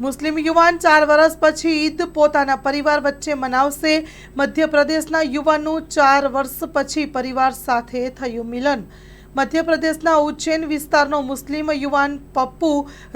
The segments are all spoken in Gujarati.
મુસ્લિમ યુવાન 4 વર્ષ પછી ઈદ પોતાના પરિવાર વચ્ચે મનાવશે। મધ્યપ્રદેશના યુવાનનું 4 વર્ષ પછી પરિવાર સાથે થયું મિલન। મધ્યપ્રદેશના ઉજ્જૈન વિસ્તારનો મુસ્લિમ યુવાન પપ્પુ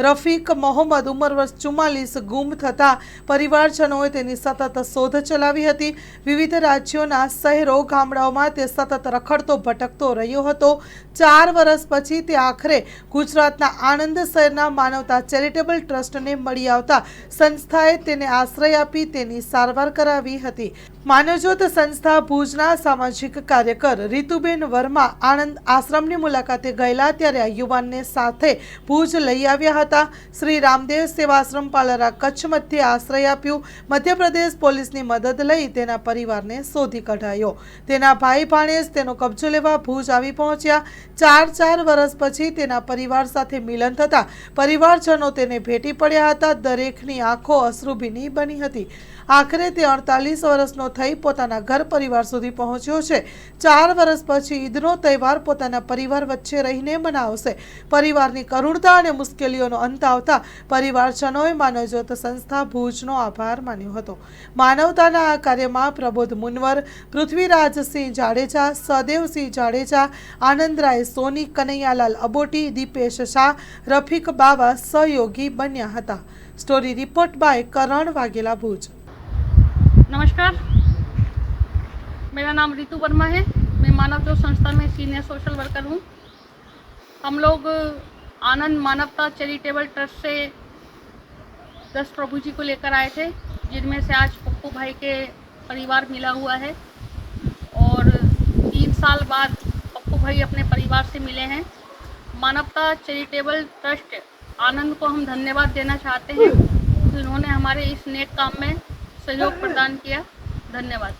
રફીક મોહમ્મદ ઉંમર વર્ષ 44 ગુમ થતા પરિવારજનોએ તેની સતત શોધ ચલાવી હતી। વિવિધ રાજ્યોના શહેરો ગામડાઓમાં તે સતત રખડતો ભટકતો રહ્યો હતો। 4 વર્ષ પછી તે આખરે ગુજરાતના આણંદ શહેરના માનવતા ચેરિટેબલ ટ્રસ્ટને મળી આવતા સંસ્થાએ તેને આશ્રય આપી તેની સારવાર કરાવી હતી। માનવજ્યોત સંસ્થા ભુજના સામાજિક કાર્યકર રીતુબેન વર્મા આણંદ આશ્રમની મુલાકાતે ગયેલા ત્યારે આ યુવાનને સાથે ભુજ લઈ આવ્યા હતા। શ્રી રામદેવ સેવાશ્રમ પાલરા કચ્છ મધ્યે આશ્રય આપ્યું। મધ્યપ્રદેશ પોલીસની મદદ લઈ તેના પરિવારને શોધી કઢાયો। તેના ભાઈ ભાણેજ તેનો કબજો લેવા ભુજ આવી પહોંચ્યા। 4 વર્ષ પછી તેના પરિવાર સાથે મિલન થતા પરિવારજનો તેને ભેટી પડ્યા હતા। દરેકની આંખો અશ્રુભીની બની હતી। આખરે તે 48 વર્ષનો થઈ પોતાના ઘર પરિવાર સુધી પહોંચ્યો છે। 4 વર્ષ પછી ઈદનો તહેવાર પોતાના પરિવાર વચ્ચે રહીને મનાવશે। પરિવારની કરુણતા અને મુશ્કેલીઓનો અંત આવતા પરિવારજનોએ માનવજ્યોત સંસ્થા ભુજનો આભાર માન્યો હતો। માનવતાના આ કાર્યમાં પ્રબોધ મુનવર, પૃથ્વીરાજસિંહ જાડેજા, સદેવસિંહ જાડેજા, આનંદરાય સોની, કનૈયાલાલ અબોટી, દીપેશ શાહ, રફીક બાવા સહયોગી બન્યા હતા। સ્ટોરી રિપોર્ટ બાય કરણ વાઘેલા, ભુજ। नमस्कार, मेरा नाम रितु वर्मा है। मैं मानवज्योत संस्था में सीनियर सोशल वर्कर हूँ। हम लोग आनंद मानवता चैरिटेबल ट्रस्ट से 10 प्रभु जी को लेकर आए थे, जिनमें से आज पप्पू भाई के परिवार मिला हुआ है और 3 साल बाद पप्पू भाई अपने परिवार से मिले हैं। मानवता चैरिटेबल ट्रस्ट आनंद को हम धन्यवाद देना चाहते हैं, जिन्होंने हमारे इस नेक काम में सहयोग प्रदान किया। धन्यवाद।